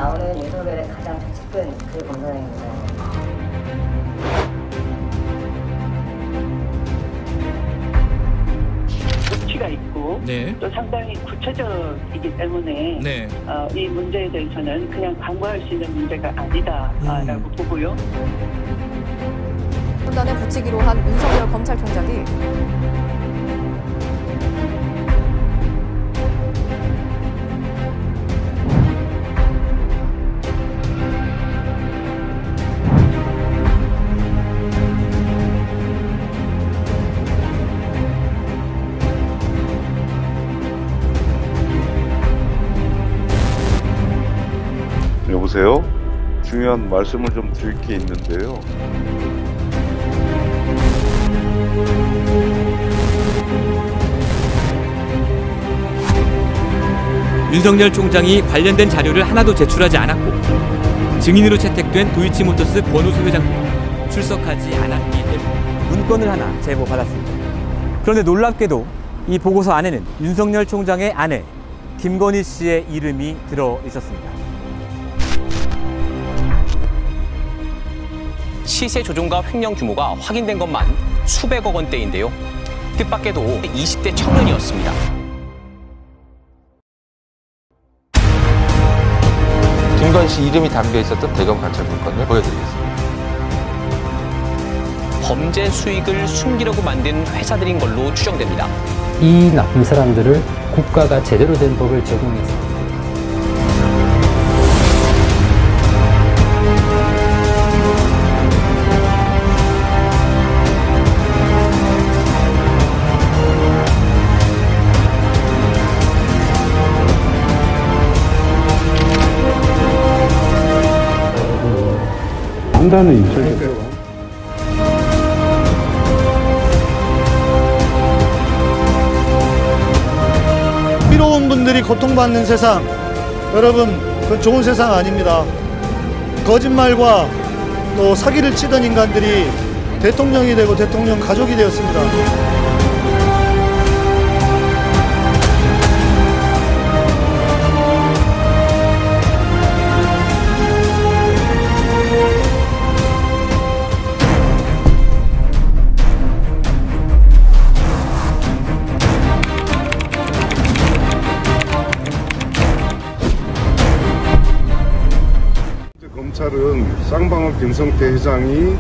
나오는 윤석열의 가장 측근 그 검사장입니다. 조치가 있고 네. 또 상당히 구체적이기 때문에 네. 이 문제에 대해서는 그냥 간과할 수 있는 문제가 아니다라고 보고요. 판단에 붙이기로 한 윤석열 검찰총장이 여보세요? 중요한 말씀을 좀 드릴 게 있는데요. 윤석열 총장이 관련된 자료를 하나도 제출하지 않았고 증인으로 채택된 도이치모터스 권우수 회장도 출석하지 않았기 때문에 문건을 하나 제보받았습니다. 그런데 놀랍게도 이 보고서 안에는 윤석열 총장의 아내 김건희 씨의 이름이 들어 있었습니다. 시세 조종과 횡령 규모가 확인된 것만 수백억 원대인데요. 뜻밖에도 20대 청년이었습니다. 김건희 씨 이름이 담겨 있었던 대검 관찰 문건을 보여드리겠습니다. 범죄 수익을 숨기려고 만든 회사들인 걸로 추정됩니다. 이 나쁜 사람들을 국가가 제대로 된 법을 적용해서 판단은 인철이고요. 필요한 분들이 고통받는 세상, 여러분 그건 좋은 세상 아닙니다. 거짓말과 또 사기를 치던 인간들이 대통령이 되고 대통령 가족이 되었습니다. 검찰은 쌍방울 김성태 회장이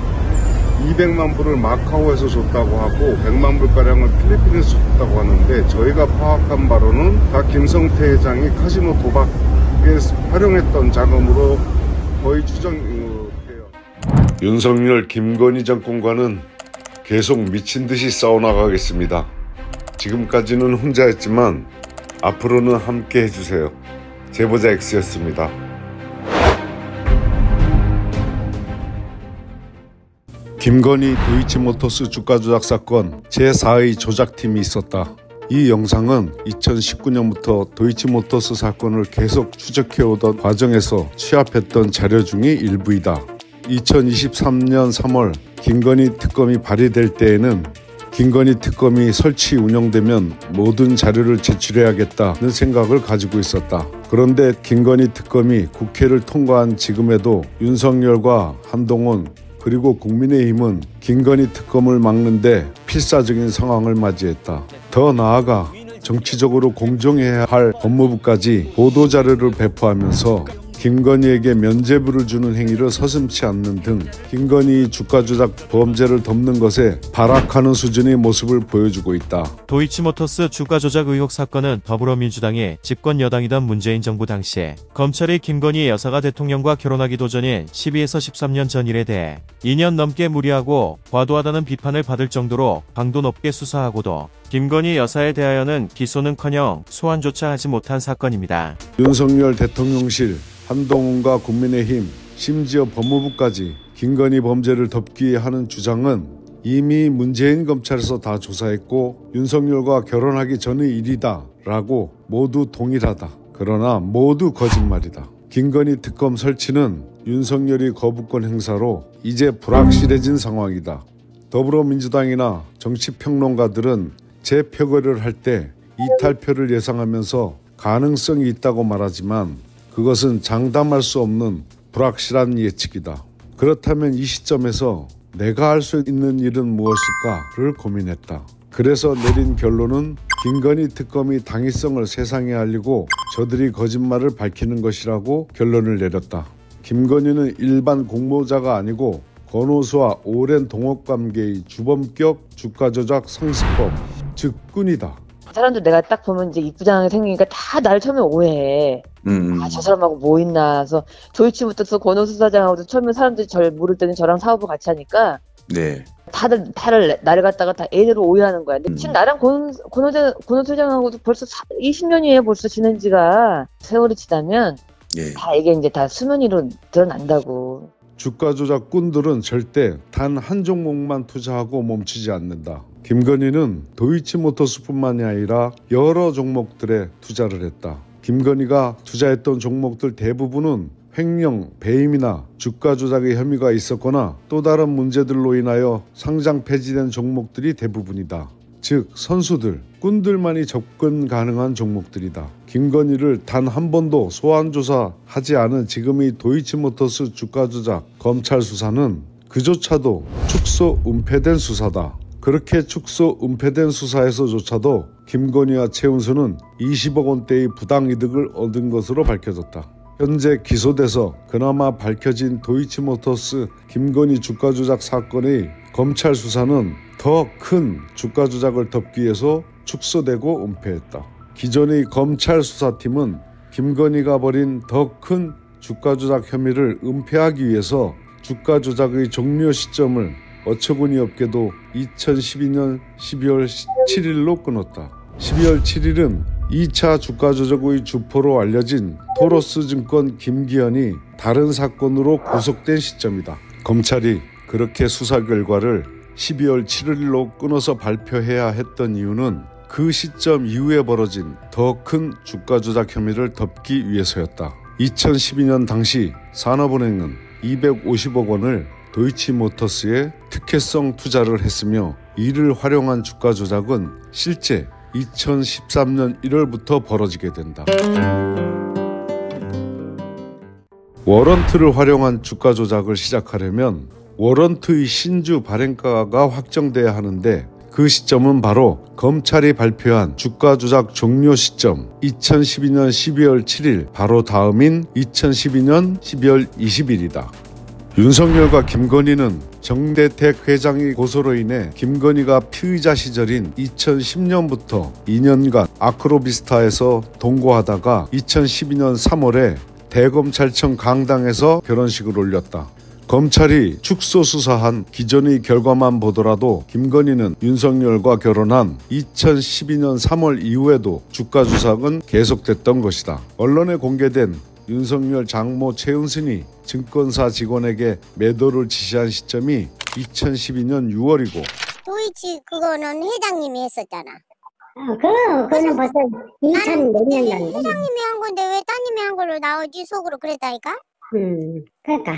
200만 불을 마카오에서 줬다고 하고 100만 불가량을 필리핀에서 줬다고 하는데 저희가 파악한 바로는 다 김성태 회장이 카지노 도박에 활용했던 자금으로 거의 추정돼요. 윤석열 김건희 정권과는 계속 미친 듯이 싸워나가겠습니다. 지금까지는 혼자였지만 앞으로는 함께 해주세요. 제보자 X였습니다. 김건희 도이치모터스 주가 조작 사건 제4의 조작팀이 있었다. 이 영상은 2019년부터 도이치모터스 사건을 계속 추적해오던 과정에서 취합했던 자료 중의 일부이다. 2023년 3월 김건희 특검이 발의될 때에는 김건희 특검이 설치 운영되면 모든 자료를 제출해야겠다는 생각을 가지고 있었다. 그런데 김건희 특검이 국회를 통과한 지금에도 윤석열과 한동훈 그리고 국민의힘은 김건희 특검을 막는데 필사적인 상황을 맞이했다. 더 나아가 정치적으로 공정해야 할 법무부까지 보도자료를 배포하면서 김건희에게 면죄부를 주는 행위를 서슴지 않는 등 김건희 주가 조작 범죄를 덮는 것에 발악하는 수준의 모습을 보여주고 있다. 도이치모터스 주가 조작 의혹 사건은 더불어민주당이 집권 여당이던 문재인 정부 당시에 검찰이 김건희 여사가 대통령과 결혼하기도 전인 12에서 13년 전 일에 대해 2년 넘게 무리하고 과도하다는 비판을 받을 정도로 강도 높게 수사하고도 김건희 여사에 대하여는 기소는커녕 소환조차 하지 못한 사건입니다. 윤석열 대통령실, 한동훈과 국민의힘, 심지어 법무부까지 김건희 범죄를 덮기 위해 하는 주장은 이미 문재인 검찰에서 다 조사했고 윤석열과 결혼하기 전의 일이다 라고 모두 동일하다. 그러나 모두 거짓말이다. 김건희 특검 설치는 윤석열이 거부권 행사로 이제 불확실해진 상황이다. 더불어민주당이나 정치평론가들은 재표결을 할 때 이탈표를 예상하면서 가능성이 있다고 말하지만 그것은 장담할 수 없는 불확실한 예측이다. 그렇다면 이 시점에서 내가 할 수 있는 일은 무엇일까를 고민했다. 그래서 내린 결론은 김건희 특검이 당위성을 세상에 알리고 저들이 거짓말을 밝히는 것이라고 결론을 내렸다. 김건희는 일반 공모자가 아니고 권오수와 오랜 동업관계의 주범격 주가조작 상습범, 즉 꾼이다. 사람들 내가 딱 보면 이제 입부장이 생기니까 다 나를 처음에 오해해. 저 사람하고 뭐 있나. 그래서 도이치모터스 권오수 사장하고도 처음에 사람들이 절 모를 때는 저랑 사업을 같이 하니까 네. 다들 나를 갖다가 다 애들로 오해하는 거야. 근데 지금 나랑 권오수 사장하고도 벌써 20년이에요. 벌써 지낸 지가. 세월이 지나면 다 이게 이제 다 수면 위로 드러난다고. 주가 조작꾼들은 절대 단 한 종목만 투자하고 멈추지 않는다. 김건희는 도이치모터스뿐만이 아니라 여러 종목들에 투자를 했다. 김건희가 투자했던 종목들 대부분은 횡령, 배임이나 주가 조작의 혐의가 있었거나 또 다른 문제들로 인하여 상장 폐지된 종목들이 대부분이다. 즉 선수들, 꾼들만이 접근 가능한 종목들이다. 김건희를 단 한 번도 소환 조사하지 않은 지금의 도이치모터스 주가 조작 검찰 수사는 그조차도 축소 은폐된 수사다. 그렇게 축소 은폐된 수사에서조차도 김건희와 최은수는 20억 원대의 부당이득을 얻은 것으로 밝혀졌다. 현재 기소돼서 그나마 밝혀진 도이치모터스 김건희 주가 조작 사건의 검찰 수사는 더 큰 주가 조작을 덮기 위해서 축소되고 은폐했다. 기존의 검찰 수사팀은 김건희가 벌인 더 큰 주가 조작 혐의를 은폐하기 위해서 주가 조작의 종료 시점을 어처구니 없게도 2012년 12월 7일로 끊었다. 12월 7일은 2차 주가 조작의 주포로 알려진 토로스증권 김기현이 다른 사건으로 구속된 시점이다. 검찰이 그렇게 수사 결과를 12월 7일로 끊어서 발표해야 했던 이유는 그 시점 이후에 벌어진 더 큰 주가 조작 혐의를 덮기 위해서였다. 2012년 당시 산업은행은 250억 원을 도이치모터스에 특혜성 투자를 했으며 이를 활용한 주가 조작은 실제 2013년 1월부터 벌어지게 된다. 워런트를 활용한 주가 조작을 시작하려면 워런트의 신주 발행가가 확정돼야 하는데 그 시점은 바로 검찰이 발표한 주가 조작 종료 시점 2012년 12월 7일 바로 다음인 2012년 12월 20일이다. 윤석열과 김건희는 정대택 회장의 고소로 인해 김건희가 피의자 시절인 2010년부터 2년간 아크로비스타에서 동거하다가 2012년 3월에 대검찰청 강당에서 결혼식을 올렸다. 검찰이 축소 수사한 기존의 결과만 보더라도 김건희는 윤석열과 결혼한 2012년 3월 이후에도 주가 조작은 계속됐던 것이다. 언론에 공개된 윤석열 장모 최은순이 증권사 직원에게 매도를 지시한 시점이 2012년 6월이고 도이치 그거는 회장님이 했었잖아. 그거는 벌써 2000 몇 년 전에. 회장님이 한 건데 왜 따님이 한 걸로 나오지? 속으로 그랬다니까? 그러니까.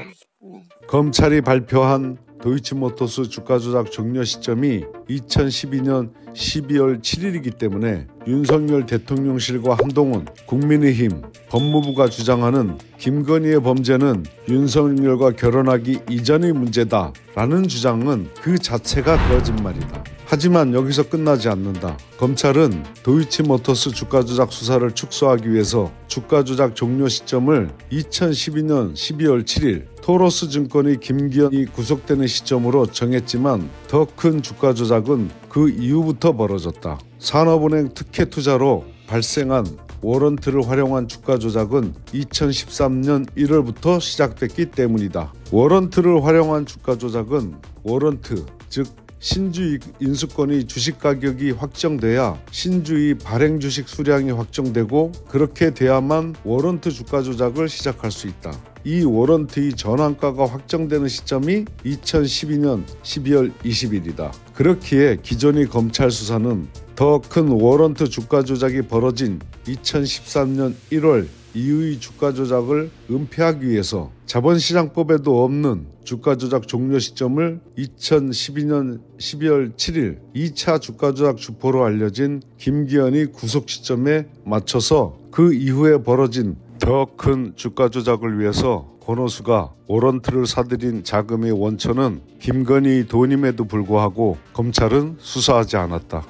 검찰이 발표한 도이치모터스 주가 조작 종료 시점이 2012년 12월 7일이기 때문에 윤석열 대통령실과 한동훈, 국민의힘, 법무부가 주장하는 김건희의 범죄는 윤석열과 결혼하기 이전의 문제다라는 주장은 그 자체가 거짓말이다. 하지만 여기서 끝나지 않는다. 검찰은 도이치모터스 주가 조작 수사를 축소하기 위해서 주가 조작 종료 시점을 2012년 12월 7일 토로스증권의 김기현이 구속되는 시점으로 정했지만 더 큰 주가 조작은 그 이후부터 벌어졌다. 산업은행 특혜 투자로 발생한 워런트를 활용한 주가 조작은 2013년 1월부터 시작됐기 때문이다. 워런트를 활용한 주가 조작은 워런트, 즉 신주의 인수권의 주식 가격이 확정돼야 신주의 발행 주식 수량이 확정되고 그렇게 돼야만 워런트 주가 조작을 시작할 수 있다. 이 워런트의 전환가가 확정되는 시점이 2012년 12월 20일이다. 그렇기에 기존의 검찰 수사는 더 큰 워런트 주가 조작이 벌어진 2013년 1월 이후의 주가 조작을 은폐하기 위해서 자본시장법에도 없는 주가 조작 종료 시점을 2012년 12월 7일 2차 주가 조작 주포로 알려진 김기현의 구속 시점에 맞춰서 그 이후에 벌어진 더 큰 주가 조작을 위해서 권오수가 워런트를 사들인 자금의 원천은 김건희 돈임에도 불구하고 검찰은 수사하지 않았다.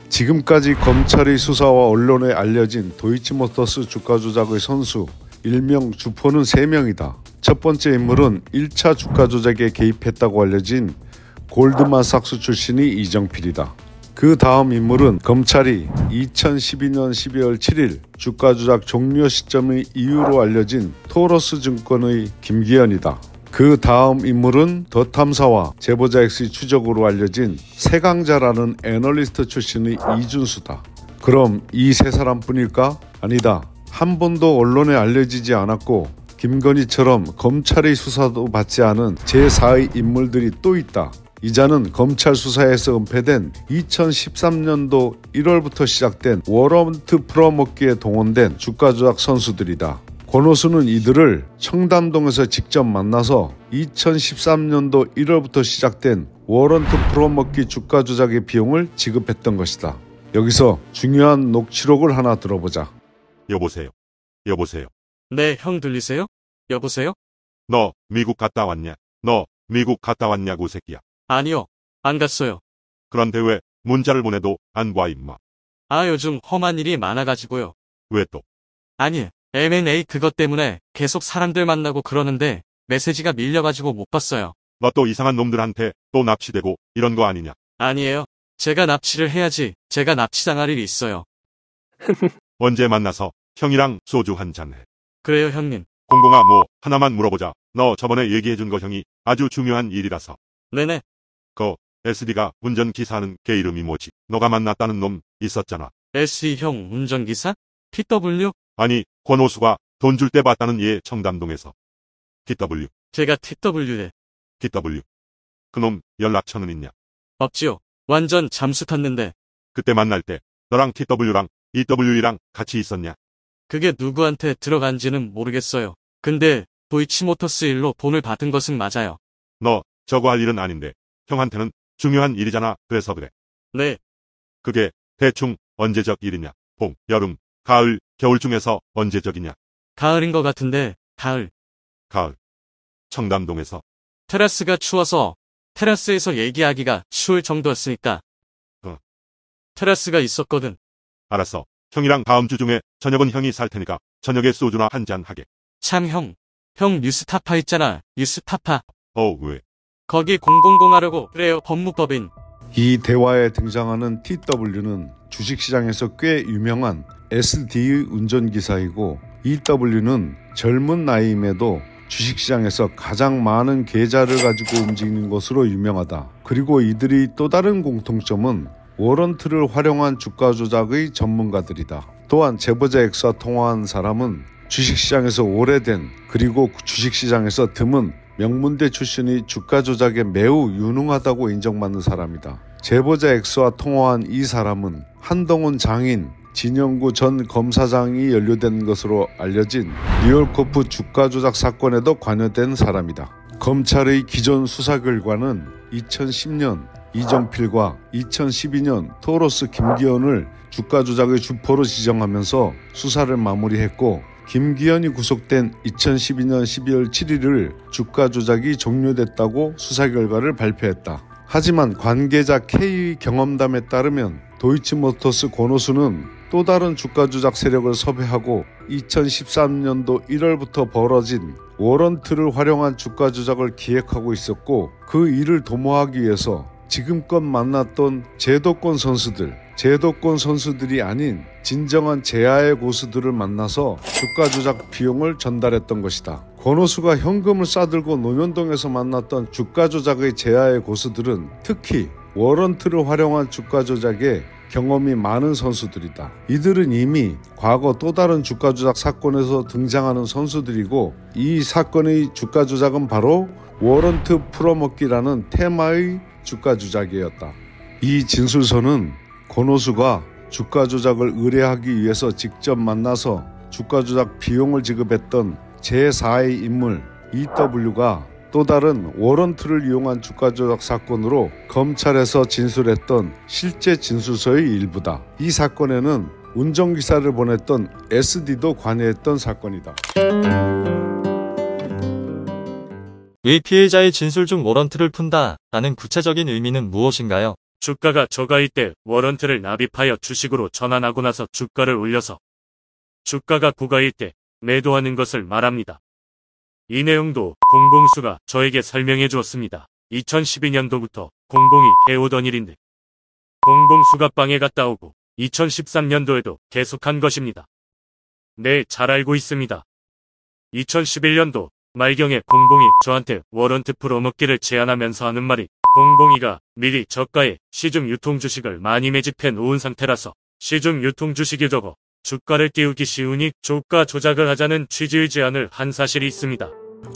지금까지 검찰의 수사와 언론에 알려진 도이치모터스 주가 조작의 선수 일명 주포는 3명이다. 첫 번째 인물은 1차 주가 조작에 개입했다고 알려진 골드만삭스 출신의 이정필이다. 그 다음 인물은 검찰이 2012년 12월 7일 주가 조작 종료 시점의 이유로 알려진 토러스 증권의 김기현이다. 그 다음 인물은 더 탐사와 제보자 X의 추적으로 알려진 세강자라는 애널리스트 출신의 이준수다. 그럼 이 세 사람뿐일까? 아니다. 한 번도 언론에 알려지지 않았고 김건희처럼 검찰의 수사도 받지 않은 제4의 인물들이 또 있다. 이자는 검찰 수사에서 은폐된 2013년도 1월부터 시작된 워런트 풀어먹기에 동원된 주가 조작 선수들이다. 권오수는 이들을 청담동에서 직접 만나서 2013년도 1월부터 시작된 워런트 풀어먹기 주가 조작의 비용을 지급했던 것이다. 여기서 중요한 녹취록을 하나 들어보자. 여보세요. 여보세요. 네, 형 들리세요? 여보세요? 너 미국 갔다 왔냐? 너 미국 갔다 왔냐고 새끼야. 아니요. 안 갔어요. 그런데 왜 문자를 보내도 안 봐 임마. 아, 요즘 험한 일이 많아가지고요. 왜 또? 아니, M&A 그것 때문에 계속 사람들 만나고 그러는데 메시지가 밀려가지고 못 봤어요. 너 또 이상한 놈들한테 또 납치되고 이런 거 아니냐? 아니에요. 제가 납치를 해야지. 제가 납치당할 일이 있어요. 언제 만나서 형이랑 소주 한잔 해. 그래요, 형님. 공공아 뭐 하나만 물어보자. 너 저번에 얘기해준 거 형이 아주 중요한 일이라서. 네네. 그 SD가 운전기사는 걔 이름이 뭐지? 너가 만났다는 놈 있었잖아. SD 형 운전기사? TW? 아니 권오수가 돈 줄 때 봤다는 얘 청담동에서. TW. 제가 TW에. TW. 그놈 연락처는 있냐? 없지요. 완전 잠수 탔는데. 그때 만날 때 너랑 TW랑 EW랑 같이 있었냐? 그게 누구한테 들어간지는 모르겠어요. 근데 도이치모터스 일로 돈을 받은 것은 맞아요. 너 저거 할 일은 아닌데 형한테는 중요한 일이잖아. 그래서 그래. 네. 그게 대충 언제적 일이냐? 봄, 여름, 가을, 겨울 중에서 언제적이냐? 가을인 것 같은데 가을. 가을. 청담동에서. 테라스가 추워서 테라스에서 얘기하기가 추울 정도였으니까. 테라스가 있었거든. 알았어. 형이랑 다음 주 중에 저녁은 형이 살 테니까 저녁에 소주나 한잔 하게. 참 형. 형 뉴스타파 있잖아. 뉴스타파. 왜? 거기 000 하려고 그래요. 법무법인. 이 대화에 등장하는 TW는 주식시장에서 꽤 유명한 SD의 운전기사이고 EW는 젊은 나이임에도 주식시장에서 가장 많은 계좌를 가지고 움직이는 것으로 유명하다. 그리고 이들이 또 다른 공통점은 워런트를 활용한 주가 조작의 전문가들이다. 또한 제보자 X와 통화한 사람은 주식시장에서 오래된 그리고 주식시장에서 드문 명문대 출신이 주가 조작에 매우 유능하다고 인정받는 사람이다. 제보자 X와 통화한 이 사람은 한동훈 장인 진영구 전 검사장이 연루된 것으로 알려진 리얼코프 주가 조작 사건에도 관여된 사람이다. 검찰의 기존 수사 결과는 2010년 이정필과 2012년 토러스 김기현을 주가 조작의 주포로 지정하면서 수사를 마무리했고 김기현이 구속된 2012년 12월 7일을 주가 조작이 종료됐다고 수사 결과를 발표했다. 하지만 관계자 K의 경험담에 따르면 도이치모터스 권오수는 또 다른 주가 조작 세력을 섭외하고 2013년도 1월부터 벌어진 워런트를 활용한 주가 조작을 기획하고 있었고 그 일을 도모하기 위해서 지금껏 만났던 제도권 선수들이 아닌 진정한 제야의 고수들을 만나서 주가 조작 비용을 전달했던 것이다. 권오수가 현금을 싸들고 논현동에서 만났던 주가 조작의 제야의 고수들은 특히 워런트를 활용한 주가 조작에 경험이 많은 선수들이다. 이들은 이미 과거 또 다른 주가 조작 사건에서 등장하는 선수들이고 이 사건의 주가 조작은 바로 워런트 풀어먹기라는 테마의 주가 조작이었다. 이 진술서는 권오수가 주가 조작을 의뢰하기 위해서 직접 만나서 주가 조작 비용을 지급했던 제4의 인물 EW가 또 다른 워런트를 이용한 주가 조작 사건으로 검찰에서 진술했던 실제 진술서의 일부다. 이 사건에는 운전기사를 보냈던 SD도 관여했던 사건이다. 의 피해자의 진술 중 워런트를 푼다라는 구체적인 의미는 무엇인가요? 주가가 저가일 때 워런트를 납입하여 주식으로 전환하고 나서 주가를 올려서 주가가 고가일 때 매도하는 것을 말합니다. 이 내용도 공공수가 저에게 설명해 주었습니다. 2012년도부터 공공이 해오던 일인데 공공수가 빵에 갔다 오고 2013년도에도 계속한 것입니다. 네, 잘 알고 있습니다. 2011년도 말경에 공공이 저한테 워런트 풀어먹기를 제안하면서 하는 말이 공공이가 미리 저가에 시중 유통 주식을 많이 매집해 놓은 상태라서 시중 유통 주식이 적어 주가를 띄우기 쉬우니 주가 조작을 하자는 취지의 제안을 한 사실이 있습니다.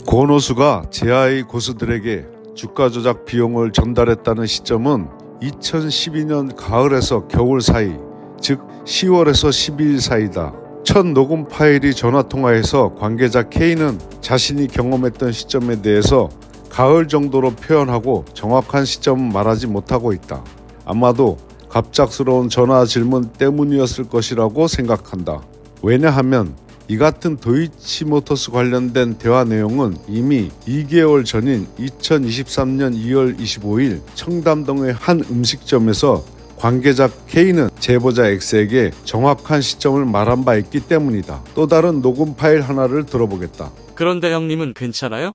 권오수가 제아의 고수들에게 주가 조작 비용을 전달했다는 시점은 2012년 가을에서 겨울 사이, 즉 10월에서 12일 사이다. 첫 녹음 파일이 전화통화에서 관계자 K는 자신이 경험했던 시점에 대해서 가을 정도로 표현하고 정확한 시점은 말하지 못하고 있다. 아마도 갑작스러운 전화 질문 때문이었을 것이라고 생각한다. 왜냐하면 이 같은 도이치모터스 관련된 대화 내용은 이미 2개월 전인 2023년 2월 25일 청담동의 한 음식점에서 관계자 K는 제보자 X에게 정확한 시점을 말한 바 있기 때문이다. 또 다른 녹음 파일 하나를 들어보겠다. 그런데 형님은 괜찮아요?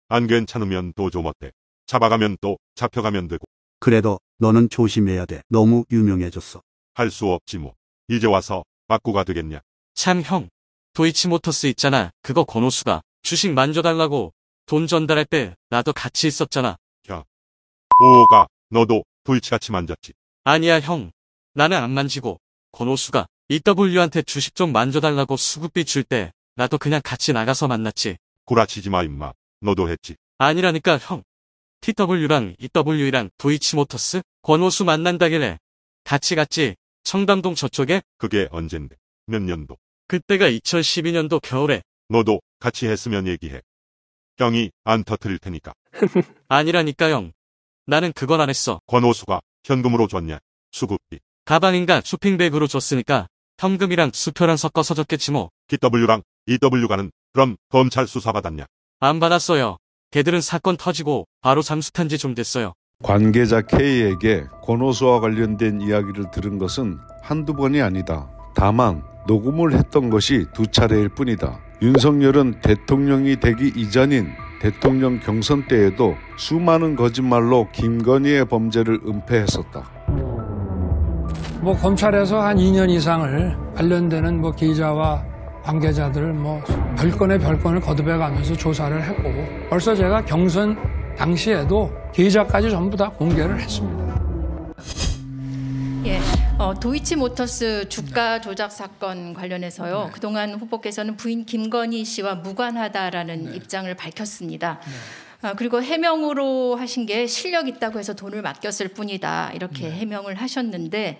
안 괜찮으면 또 좀 어때? 잡아가면 또 잡혀가면 되고. 그래도 너는 조심해야 돼. 너무 유명해졌어. 할 수 없지 뭐. 이제 와서 바꾸가 되겠냐. 참 형. 도이치모터스 있잖아. 그거 권오수가 주식 만져달라고 돈 전달할 때 나도 같이 있었잖아. 야. 오가 너도 도이치같이 만졌지. 아니야 형. 나는 안 만지고 권오수가 EW한테 주식 좀 만져달라고 수급비 줄 때 나도 그냥 같이 나가서 만났지. 구라치지 마 임마. 너도 했지. 아니라니까 형. TW랑 EW랑 도이치모터스 권오수 만난다길래 같이 갔지. 청담동 저쪽에. 그게 언젠데? 몇 년도? 그때가 2012년도 겨울에. 너도 같이 했으면 얘기해. 형이 안 터뜨릴 테니까. 아니라니까 형. 나는 그건 안 했어. 권오수가 현금으로 줬냐? 수급비. 가방인가 쇼핑백으로 줬으니까 현금이랑 수표랑 섞어서 줬겠지 뭐. TW랑 EW가는 그럼 검찰 수사받았냐? 안 받았어요. 걔들은 사건 터지고 바로 잠수탄 지 좀 됐어요. 관계자 K에게 권오수와 관련된 이야기를 들은 것은 한두 번이 아니다. 다만 녹음을 했던 것이 2차례일 뿐이다. 윤석열은 대통령이 되기 이전인 대통령 경선 때에도 수많은 거짓말로 김건희의 범죄를 은폐했었다. 검찰에서 한 2년 이상을 관련되는 기자와 관계자들 별건을 거듭해가면서 조사를 했고, 벌써 제가 경선 당시에도 계좌까지 전부 다 공개를 했습니다. 예, 도이치모터스 주가 조작 사건 관련해서요. 네. 그동안 후보께서는 부인 김건희 씨와 무관하다라는 입장을 밝혔습니다. 그리고 해명으로 하신 게 실력 있다고 해서 돈을 맡겼을 뿐이다. 이렇게 해명을 하셨는데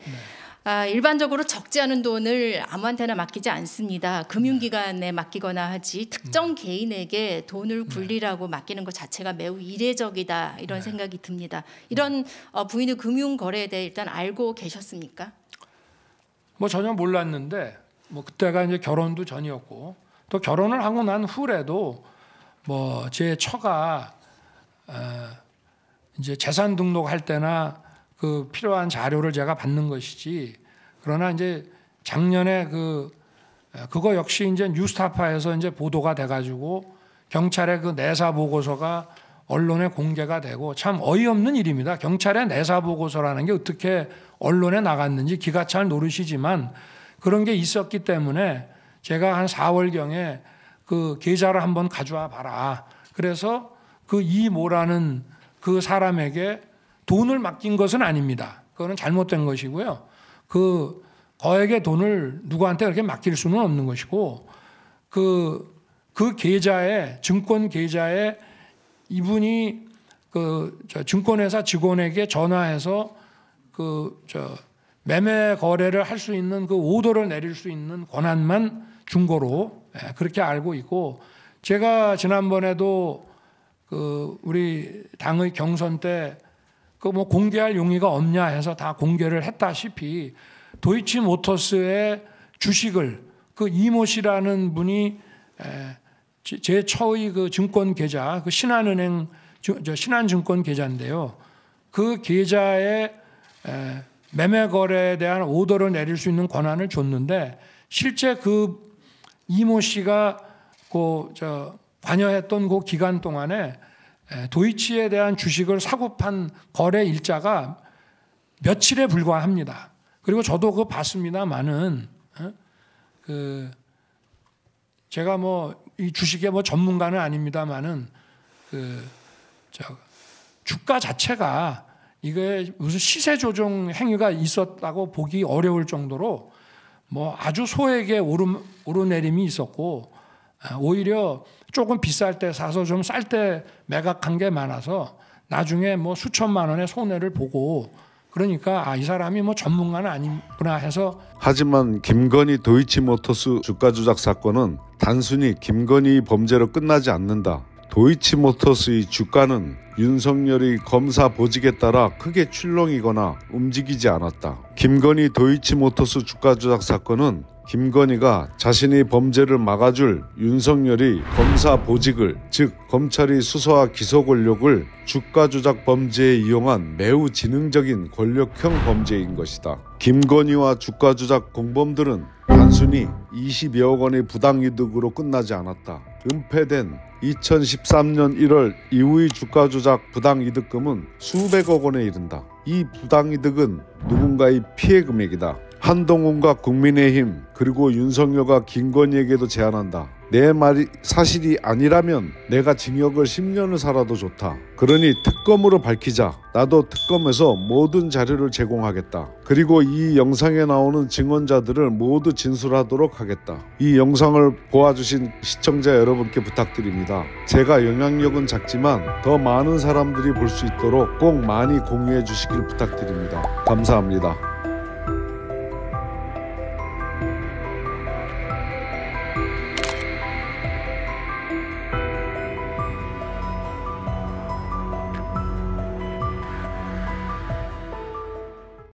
일반적으로 적지 않은 돈을 아무한테나 맡기지 않습니다. 금융기관에 맡기거나 하지 특정 개인에게 돈을 굴리라고 맡기는 것 자체가 매우 이례적이다. 이런 생각이 듭니다. 이런 부인의 금융거래에 대해 일단 알고 계셨습니까? 전혀 몰랐는데 그때가 이제 결혼도 전이었고, 또 결혼을 하고 난 후에도 제 처가 이제 재산 등록할 때나 그 필요한 자료를 제가 받는 것이지. 그러나 이제 작년에 그거 역시 이제 뉴스타파에서 이제 보도가 돼가지고 경찰의 그 내사 보고서가 언론에 공개가 되고, 참 어이없는 일입니다. 경찰의 내사 보고서라는 게 어떻게 언론에 나갔는지 기가 찰 노릇이지만 그런 게 있었기 때문에 제가 한 4월경에 그 계좌를 한번 가져와 봐라. 그래서 그 이모라는 그 사람에게 돈을 맡긴 것은 아닙니다. 그거는 잘못된 것이고요. 그 거액의 돈을 누구한테 그렇게 맡길 수는 없는 것이고, 그 계좌에, 증권 계좌에 이분이 증권회사 직원에게 전화해서 매매 거래를 할 수 있는 그 오더를 내릴 수 있는 권한만 준 거로 그렇게 알고 있고, 제가 지난번에도 우리 당의 경선 때 공개할 용의가 없냐 해서 다 공개를 했다시피 도이치모터스의 주식을 그 이모 씨라는 분이 제 처의 그 증권 계좌, 그 신한은행 신한증권 계좌인데요. 그 계좌에 매매 거래에 대한 오더를 내릴 수 있는 권한을 줬는데 실제 그 이모 씨가 관여했던 그 기간 동안에 도이치에 대한 주식을 사고 판 거래 일자가 며칠에 불과합니다. 그리고 저도 그거 봤습니다만은 제가 이 주식의 전문가는 아닙니다만은 주가 자체가 이게 무슨 시세 조정 행위가 있었다고 보기 어려울 정도로 아주 소액의 오르내림이 있었고 오히려 조금 비쌀 때 사서 좀 쌀 때 매각한 게 많아서 나중에 수천만 원의 손해를 보고 그러니까 이 사람이 전문가는 아니구나 해서. 하지만 김건희 도이치모터스 주가 조작 사건은 단순히 김건희 범죄로 끝나지 않는다. 도이치모터스의 주가는 윤석열의 검사 보직에 따라 크게 출렁이거나 움직이지 않았다. 김건희 도이치모터스 주가 조작 사건은 김건희가 자신의 범죄를 막아줄 윤석열이 검사 보직을, 즉 검찰의 수사와 기소 권력을 주가 조작 범죄에 이용한 매우 지능적인 권력형 범죄인 것이다. 김건희와 주가 조작 공범들은 단순히 20여억 원의 부당이득으로 끝나지 않았다. 은폐된 2013년 1월 이후의 주가 조작 부당이득금은 수백억 원에 이른다. 이 부당이득은 누군가의 피해 금액이다. 한동훈과 국민의힘 그리고 윤석열과 김건희에게도 제안한다. 내 말이 사실이 아니라면 내가 징역을 10년을 살아도 좋다. 그러니 특검으로 밝히자. 나도 특검에서 모든 자료를 제공하겠다. 그리고 이 영상에 나오는 증언자들을 모두 진술하도록 하겠다. 이 영상을 보아주신 시청자 여러분께 부탁드립니다. 제가 영향력은 작지만 더 많은 사람들이 볼 수 있도록 꼭 많이 공유해 주시길 부탁드립니다. 감사합니다.